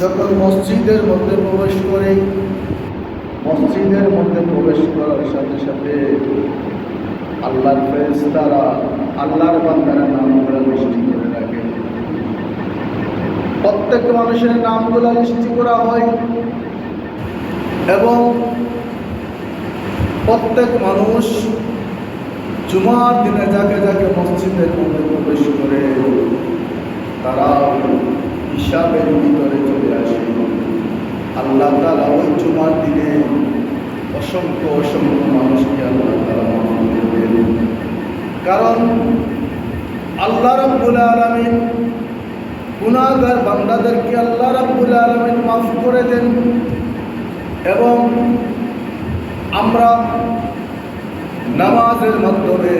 যখন মসজিদের মধ্যে প্রবেশ করে, মসজিদের মধ্যে প্রবেশ করার সাথে সাথে আল্লাহর ফেরেশতারা, আল্লাহর বান্দারা নামগুলো লিস্টি করে রাখে। প্রত্যেক মানুষের নামগুলো লিস্টি করা হয় এবং প্রত্যেক মানুষ জুমার দিনে যাকে যাকে মসজিদের মধ্যে প্রবেশ করে তারা হিসাবের ভিতরে চলে আসে। আল্লাহ তাআলা ওই জুমার দিনে অসংখ্য অসংখ্য মানুষকে আল্লাহ তাআলা মাফ করে দেন। কারণ আল্লাহ রাব্বুল আলামিন গুনাহগার বান্দাদেরকে আল্লাহ রাব্বুল আলামিন মাফ করে দেন। এবং আমরা নামাজের মাধ্যমে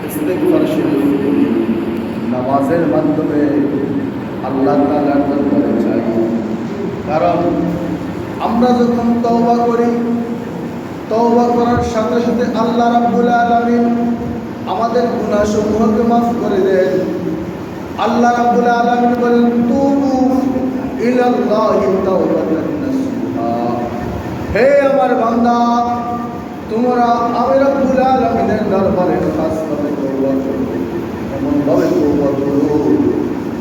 ইস্তিগফার শরীফ করি, নামাজের মাধ্যমে আল্লাহ তাআলার দরবারে চাই। কারণ আমরা যখন তওবা করি, তওবা করার সাথে সাথে আল্লাহ রাব্বুল আলামিন আমাদের গুনাহসমূহকে মাফ করে দেন। আল্লাহ রাব্বুল আলামিন বলেন, তুবু ইলাল্লাহি তাওবাতান নাসুহা। হে আমার বান্দা, তোমরা আমি রাব্বুল আলামিনের দরবারে খাসভাবে তওবা করো, এমনভাবে তওবা করো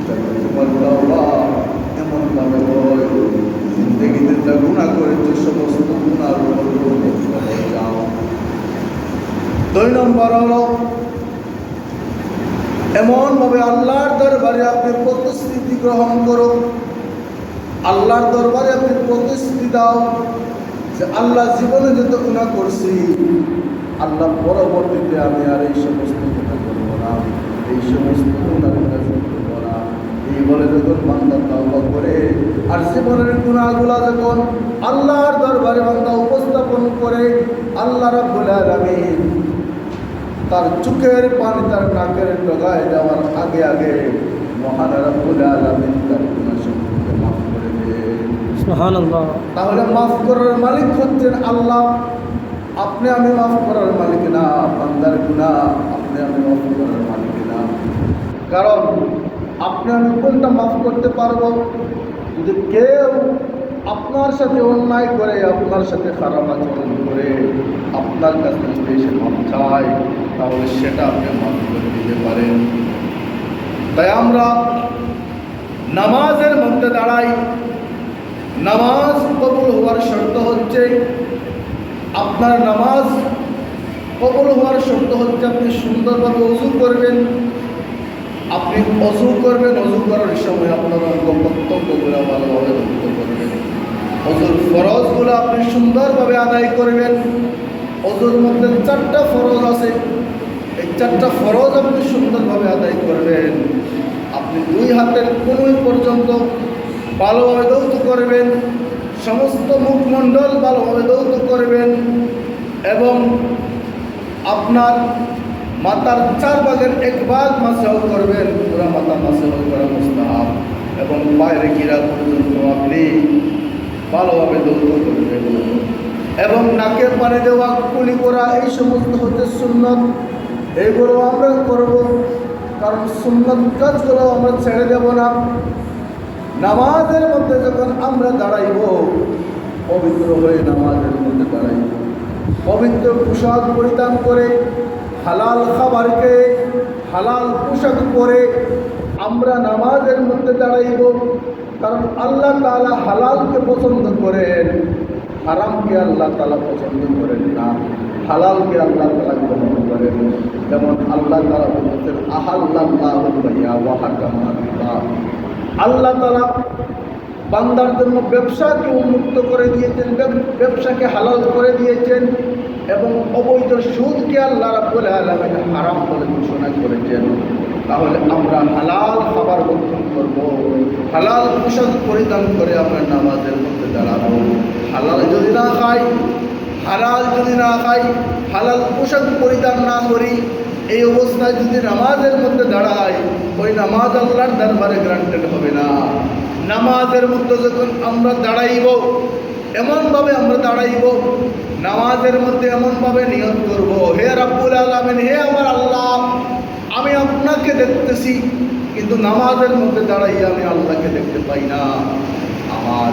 যাতে তোমার তওবা এমনভাবে হয় জিন্দেগিতে যা গুনাহ করেছো সমস্ত গুনাহর মুক্ত হয়ে যাও। 2 নম্বর হলো এমনভাবে আল্লাহর দরবারে আপনি প্রতিশ্রুতি গ্রহণ করো, আল্লাহর দরবারে আপনি প্রতিশ্রুতি দাও যে আল্লাহ জীবনে যত গুনাহ করছি, আল্লাহ পরবর্তীতে আমি আর এই সমস্ত গুনাহ করবো না, এই সমস্ত গুনাহের কাজ করবো না। এই বলে যখন বান্দা তওবা করে আর জীবনের গুনাহগুলা যখন আল্লাহর দরবারে বান্দা উপস্থাপন করে, আল্লাহ রাব্বুল আলামিন তার চোখের পানি তার নাকের ডগায় যাওয়ার আগে আগে মহান রাব্বুল আলামিন তার গুনাহসমূহকে মাফ করে দেন। সুবহানাল্লাহ। তাহলে মাফ করার মালিক হচ্ছেন আল্লাহ, আপনি আমি মাফ করার মালিক না। বান্দার গুনাহ আপনি আমি মাফ করার মালিক না। কারণ আপনি আমি কোনটা মাফ করতে পারবো? যদি কেউ আপনার সাথে অন্যায় করে, আপনার সাথে খারাপ আচরণ করে আপনার কাছে যদি এসে মাফ চায়, তাহলে সেটা আপনি মাফ করে দিতে পারেন। তাই আমরা নামাজের মধ্যে দাঁড়াই। নামাজ কবুল হওয়ার শর্ত হচ্ছে, আপনার নামাজ কবুল হওয়ার শর্ত হচ্ছে আপনি সুন্দরভাবে ওযু করবেন। আপনি ওযু করবেন, ওযু করার সময় আপনার অঙ্গ প্রত্যঙ্গগুলো ভালোভাবে ধৌত করবেন। ওযুর ফরজগুলো আপনি সুন্দরভাবে আদায় করবেন। ওযুর মধ্যে 4টা ফরজ আছে, এই 4টা ফরজ আপনি সুন্দরভাবে আদায় করবেন। আপনি 2 হাতের কনুই পর্যন্ত ভালোভাবে ধৌত করবেন, সমস্ত মুখমণ্ডল ভালোভাবে ধৌত করবেন এবং আপনার মাথার 4 ভাগের 1 ভাগ মাসহ করবেন। পুরা মাথা মাসহ করা মুস্তাহাব এবং পায়ের গিরা পর্যন্ত আপনি ভালোভাবে ধৌত করবেন এবং নাকে পানি দেওয়া, কুলি করা, এই সমস্ত হচ্ছে সুন্নত। এইগুলো আমরা করব, কারণ সুন্নত কাজগুলো আমরা ছেড়ে দেব না। নামাজের মধ্যে যখন আমরা দাঁড়াইব, পবিত্র হয়ে নামাজের মধ্যে দাঁড়াইব, পবিত্র পোশাক পরিধান করে, হালাল খাবারকে হালাল পোশাক পরে আমরা নামাজের মধ্যে দাঁড়াইব। কারণ আল্লাহ তাআলা হালালকে পছন্দ করেন, হারামকে আল্লাহ তাআলা পছন্দ করেন না। হালালকে আল্লাহ তাআলা গ্রহণ করেন। যেমন আল্লাহ তাআলা বলেছেন, আহাল্লাল্লাহু বাইয়া ওয়া হারামা রিবা। আল্লাহ তাআলা বান্দার জন্য ব্যবসাকে উন্মুক্ত করে দিয়েছেন, ব্যবসাকে হালাল করে দিয়েছেন এবং অবৈধ সুদকে আল্লাহ রাব্বুল আলামিন হারাম বলে ঘোষণা করেছেন। তাহলে আমরা হালাল খাবার গ্রহণ করব, হালাল পোশাক পরিধান করে আমরা নামাজের মধ্যে দাঁড়াবো। হালাল যদি না খাই, হালাল পোশাক পরিধান না করি, এই অবস্থায় যদি নামাজের মধ্যে দাঁড়াই, ওই নামাজ আল্লাহর দরবারে গ্রান্টেড হবে না। নামাজের মধ্যে যখন আমরা দাঁড়াইব, এমনভাবে আমরা দাঁড়াইব, নামাজের মধ্যে এমনভাবে নিয়ত করব, হে রাব্বুল আলামিন, হে আমার আল্লাহ, আমি আপনাকে দেখতেছি, কিন্তু নামাজের মধ্যে দাঁড়াইয়া আমি আল্লাহকে দেখতে পাই না। আমার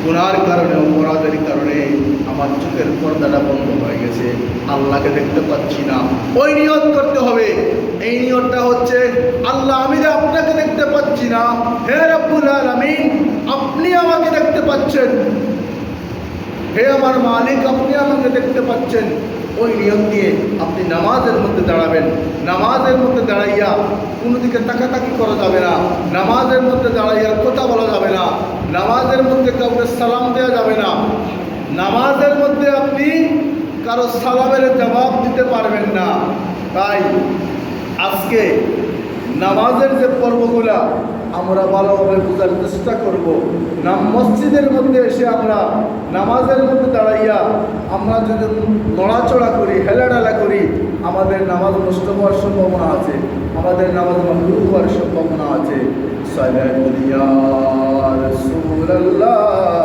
গুনার কারণে, অপরাধের কারণে আমার চোখের পর্দাটা বন্ধ হয়ে গেছে, আল্লাহকে দেখতে পাচ্ছি না। ওই নিয়ত করতে হবে। এই নিয়তটা হচ্ছে, আল্লাহ আমি যে আপনাকে দেখতে পাচ্ছি না, হে রব্বুল আলামিন আপনি আমাকে দেখতে পাচ্ছেন, হে আমার মালিক আপনি আমাকে দেখতে পাচ্ছেন। ওই নিয়ম দিয়ে আপনি নামাজের মধ্যে দাঁড়াবেন। নামাজের মধ্যে দাঁড়াইয়া কোনো দিকে তাকাতাকি করা যাবে না, নামাজের মধ্যে দাঁড়াইয়া কথা বলা যাবে না, নামাজের মধ্যে কাউকে সালাম দেওয়া যাবে না, নামাজের মধ্যে আপনি কারো সালামের জবাব দিতে পারবেন না। তাই আজকে নামাজের যে পর্বগুলা আমরা ভালোভাবে বোঝার চেষ্টা করব। মসজিদের মধ্যে এসে আমরা নামাজের মধ্যে দাঁড়াইয়া আমরা যদি নড়াচড়া করি, হেলাডালা করি, আমাদের নামাজ নষ্ট হওয়ার সম্ভাবনা আছে, আমাদের নামাজ মাকরুহ হওয়ার সম্ভাবনা আছে। সাল্লাল্লাহু আলাইহি ওয়া সাল্লাম।